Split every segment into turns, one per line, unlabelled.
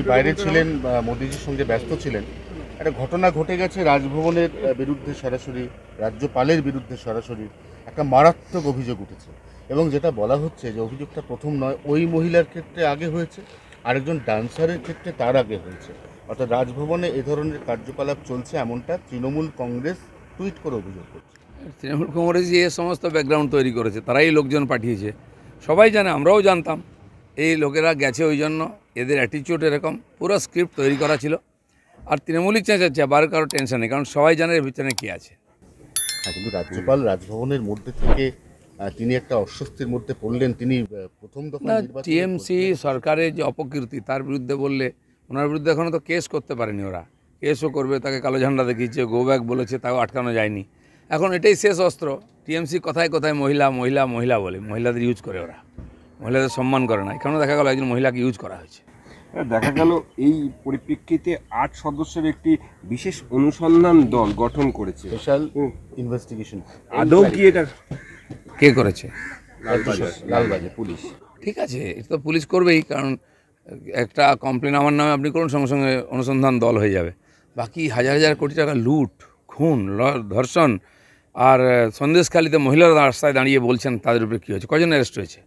বাইরে ছিলেন বা মোদিজির সঙ্গে ব্যস্ত ছিলেন। একটা ঘটনা ঘটে গেছে রাজভবনের বিরুদ্ধে সরাসরি, রাজ্যপালের বিরুদ্ধে সরাসরি একটা মারাত্মক অভিযোগ উঠেছে এবং যেটা বলা হচ্ছে যে অভিযোগটা প্রথম নয়, ওই মহিলার ক্ষেত্রে আগে হয়েছে, আরেকজন ডান্সারের ক্ষেত্রে তার আগে হয়েছে। অর্থাৎ রাজভবনে এ ধরনের কার্যকলাপ চলছে এমনটা তৃণমূল কংগ্রেস টুইট করে অভিযোগ করছে।
তৃণমূল কংগ্রেস যে সমস্ত ব্যাকগ্রাউন্ড তৈরি করেছে তারাই লোকজন পাঠিয়েছে, সবাই জানে, আমরাও জানতাম। এই লোকেরা গেছে ওই জন্য, এদের অ্যাটিচিউড এরকম, পুরো স্ক্রিপ্ট তৈরি করা ছিল। আর তৃণমূলই চেঁচাচ্ছে, আবার কারো টেনশন নেই, কারণ সবাই জানে এর ভিতরে কী আছে।
কিন্তু রাজ্যপাল রাজভবনের মধ্যে থেকে তিনি একটা অস্বস্তির মধ্যে পড়লেন। তিনি প্রথম দফা
টিএমসি সরকারের যে অপকীর্তি তার বিরুদ্ধে বললে, ওনার বিরুদ্ধে এখনও তো কেস করতে পারেনি ওরা। কেসও করবে, তাকে কালো ঝান্ডা দেখিয়েছে, গো ব্যাক বলেছে, তাও আটকানো যায়নি। এখন এটাই শেষ অস্ত্র। টিএমসি কথায় কথায় মহিলা মহিলা মহিলা বলে, মহিলাদের ইউজ করে ওরা, মহিলাদের সম্মান করে না। এখানেও দেখা গেল একজন মহিলাকে ইউজ করা হয়েছে।
দেখা গেল এই পরিপ্রেক্ষিতে 8 সদস্যের একটি বিশেষ অনুসন্ধান দল গঠন করেছে,
স্পেশাল ইনভেস্টিগেশন।
আদৌ কি এটা
কে করেছে?
লালবাজার পুলিশ।
ঠিক আছে, এটা তো পুলিশ করবেই, কারণ একটা কমপ্লেন আমার নামে আপনি করুন, সঙ্গে সঙ্গে অনুসন্ধান দল হয়ে যাবে। বাকি হাজার হাজার কোটি টাকা লুট, খুন, ধর্ষণ, আর সন্দেশখালিতে মহিলারা রাস্তায় দাঁড়িয়ে বলছেন তাদের উপরে কী হয়েছে, কজন অ্যারেস্ট হয়েছে?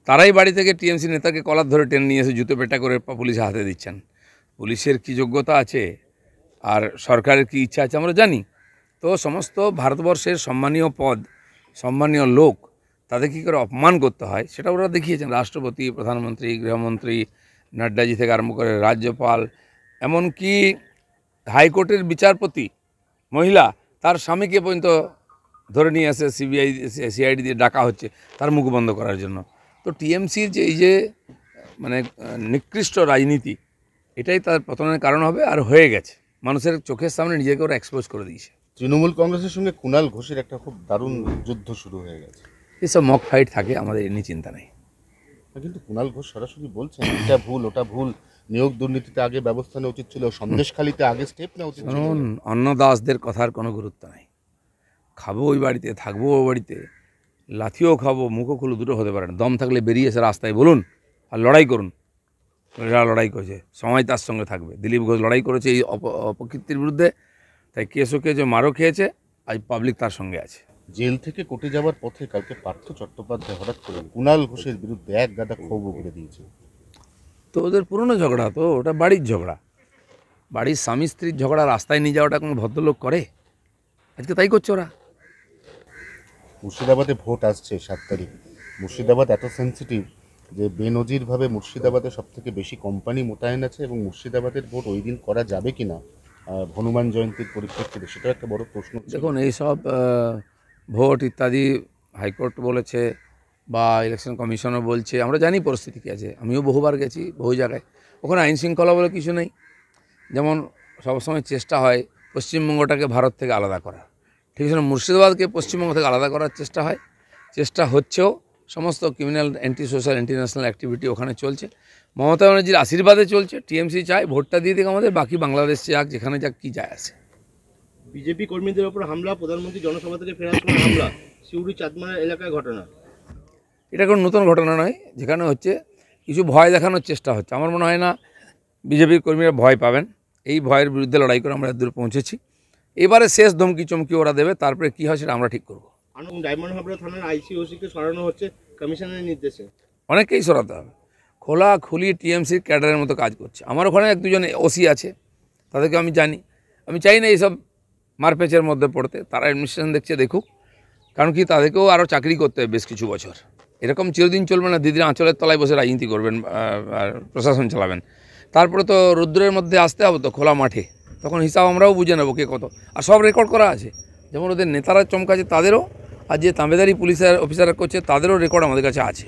তারাই বাড়ি থেকে টিএমসি নেতাকে কলার ধরে টেনে নিয়ে এসে জুতো পেটা করে পুলিশের হাতে দিচ্ছেন। পুলিশের কি যোগ্যতা আছে আর সরকারের কি ইচ্ছা আছে আমরা জানি। তো সমস্ত ভারতবর্ষের সম্মানীয় পদ, সম্মানীয় লোক, তাদের কী করে অপমান করতে হয় সেটা ওরা দেখিয়েছেন। রাষ্ট্রপতি, প্রধানমন্ত্রী, গৃহমন্ত্রী, নাড্ডাজি থেকে আরম্ভ করে রাজ্যপাল, এমনকি হাইকোর্টের বিচারপতি মহিলা, তার স্বামীকে পর্যন্ত ধরে নিয়ে আসে সিআইডি দিয়ে ডাকা হচ্ছে তার মুখ বন্ধ করার জন্য। তো টিএমসির যে এই যে মানে নিকৃষ্ট রাজনীতি, এটাই তার পতনের কারণ হবে, আর হয়ে গেছে। মানুষের চোখের সামনে নিজেকে ওরা এক্সপোজ করে দিয়েছে।
তৃণমূল কংগ্রেসের সঙ্গে কুণাল ঘোষের একটা খুব দারুণ যুদ্ধ শুরু হয়ে গেছে।
এসব মক ফাইট থাকে, আমাদের এ নিয়ে চিন্তা নেই।
কিন্তু কুণাল ঘোষ সরাসরি বলছেন এটা ভুল, ওটা ভুল, নিয়োগ দুর্নীতিতে আগে ব্যবস্থা নেওয়া উচিত ছিল, সন্দেশখালিতে আগে স্টেপ নেওয়া উচিত ছিল।
শুনুন, অন্নদাসদের কথার কোনো গুরুত্ব নাই। খাবো ওই বাড়িতে, থাকবো ওই বাড়িতে, লাথিও খাবো, মুখও খুলো, দুটো হতে পারে না। দম থাকলে বেরিয়ে এসে রাস্তায় বলুন আর লড়াই করুন। এরা লড়াই করেছে, সময় তার সঙ্গে থাকবে। দিলীপ ঘোষ লড়াই করেছে এই অপকীর্তির বিরুদ্ধে, তাই কেসও খেয়েছে, মারও খেয়েছে, আজ পাবলিক তার সঙ্গে আছে।
জেল থেকে কোর্টে যাওয়ার পথে কালকে পার্থ চট্টোপাধ্যায় হঠাৎ করে কুণাল ঘোষের বিরুদ্ধে এক গাদা ক্ষোভ করে দিয়েছে।
তো ওদের পুরনো ঝগড়া, তো ওটা বাড়ির ঝগড়া, বাড়ির স্বামী স্ত্রীর ঝগড়া রাস্তায় নিয়ে যাওয়াটা কোনো ভদ্রলোক করে? আজকে তাই করছে ওরা।
মুর্শিদাবাদে ভোট আসছে 7 তারিখ। মুর্শিদাবাদ এত সেন্সিটিভ যে বেনজিরভাবে মুর্শিদাবাদে সবথেকে বেশি কোম্পানি মোতায়েন আছে এবং মুর্শিদাবাদের ভোট ওই দিন করা যাবে কি না হনুমান জয়ন্তীর পরিপ্রেক্ষিতে, সেটা একটা বড় প্রশ্ন।
দেখুন, এইসব ভোট ইত্যাদি হাইকোর্ট বলেছে বা ইলেকশন কমিশনও বলছে, আমরা জানি পরিস্থিতি কী আছে। আমিও বহুবার গেছি বহু জায়গায়, ওখানে আইন শৃঙ্খলা বলে কিছু নেই। যেমন সবসময় চেষ্টা হয় পশ্চিমবঙ্গটাকে ভারত থেকে আলাদা করার, ঠিক আছে, মুর্শিদাবাদকে পশ্চিমবঙ্গ থেকে আলাদা করার চেষ্টা হয়, চেষ্টা হচ্ছেও। সমস্ত criminal, anti social, anti-national activity ওখানে চলছে। মমতা ব্যানার্জির আশীর্বাদে চলছে। টিএমসি চায় ভোটটা দিয়ে দিক আমাদের, বাকি বাংলাদেশ যাক, যেখানে যাক, কী যায় আসে।
বিজেপি কর্মীদের ওপর হামলা, প্রধানমন্ত্রী জনসভা থেকে ফেরার সময় হামলা, সিউড়ি চাঁদমারা এলাকায় ঘটনা।
এটা কোনো নতুন ঘটনা নয়, যেখানে হচ্ছে কিছু ভয় দেখানোর চেষ্টা হচ্ছে। আমার মনে হয় না বিজেপির কর্মীরা ভয় পাবেন। এই ভয়ের বিরুদ্ধে লড়াই করে আমরা দূর পৌঁছেছি। এবারে শেষ ধমকি চমকি ওরা দেবে, তারপরে কী হয় সেটা আমরা ঠিক করব।
ডায়মন্ড হাবড়া থানার আইসিওসিকে সরানো হচ্ছে কমিশনের নির্দেশে।
অনেককেই সরাতে হবে। খোলাখুলি টিএমসির ক্যাডারের মতো কাজ করছে। আমার ওখানে 1-2 জন ওসি আছে, তাদেরকে আমি জানি। আমি চাই না এইসব মারপেচের মধ্যে পড়তে। তারা অ্যাডমিনিস্ট্রেশন দেখছে, দেখুক, কারণ কি তাদেরকেও আরও চাকরি করতে হবে বেশ কিছু বছর। এরকম চিরদিন চলবে না। দিদির আঁচলের তলায় বসে রাজনীতি করবেন আর প্রশাসন চালাবেন। তারপরে তো রৌদ্রের মধ্যে আসতে হবে, তো খোলা মাঠে, তখন হিসাব আমরাও বুঝে নেবো কে কত। আর সব রেকর্ড করা আছে, যেমন ওদের নেতারা চমকাছে তাদেরও, আর যে তাঁবেদারি পুলিশের অফিসাররা করছে তাদেরও রেকর্ড আমাদের কাছে আছে।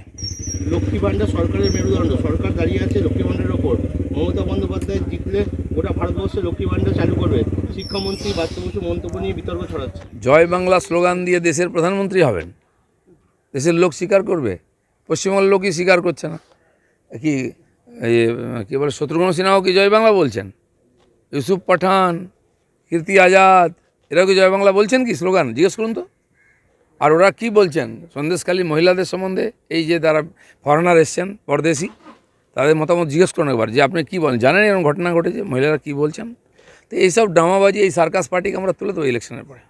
লক্ষ্মী ভাণ্ডার সরকারের মেরুদণ্ড, সরকার দাঁড়িয়ে আছে লক্ষ্মী ভাণ্ডারের ওপর। মমতা বন্দ্যোপাধ্যায় জিতলে গোটা ভারতবর্ষে লক্ষ্মী ভাণ্ডার চালু করবে। শিক্ষামন্ত্রী বাচ্চা বসু মন্তব্য নিয়ে বিতর্ক ছড়াচ্ছে।
জয় বাংলা স্লোগান দিয়ে দেশের প্রধানমন্ত্রী হবেন, দেশের লোক স্বীকার করবে? পশ্চিমবঙ্গের লোকই স্বীকার করছে না। কি বলে, শত্রুঘ্ন সিনহাও কি জয় বাংলা বলছেন? ইউসুফ পাঠান, কীর্তি আজাদ, এরাও কি জয় বাংলা বলছেন কি স্লোগান? জিজ্ঞেস করুন তো। আর ওরা কি বলছেন সন্দেশখালী মহিলাদের সম্বন্ধে? এই যে যারা ফরেনার এসছেন, পরদেশি, তাদের মতামত জিজ্ঞেস করুন একবার যে আপনি কী বলেন, জানেন এরকম ঘটনা ঘটেছে, মহিলারা কী বলছেন। তো এইসব ড্রামাবাজি, এই সার্কাস পার্টিকে আমরা তুলে দেবো ইলেকশনের পরে।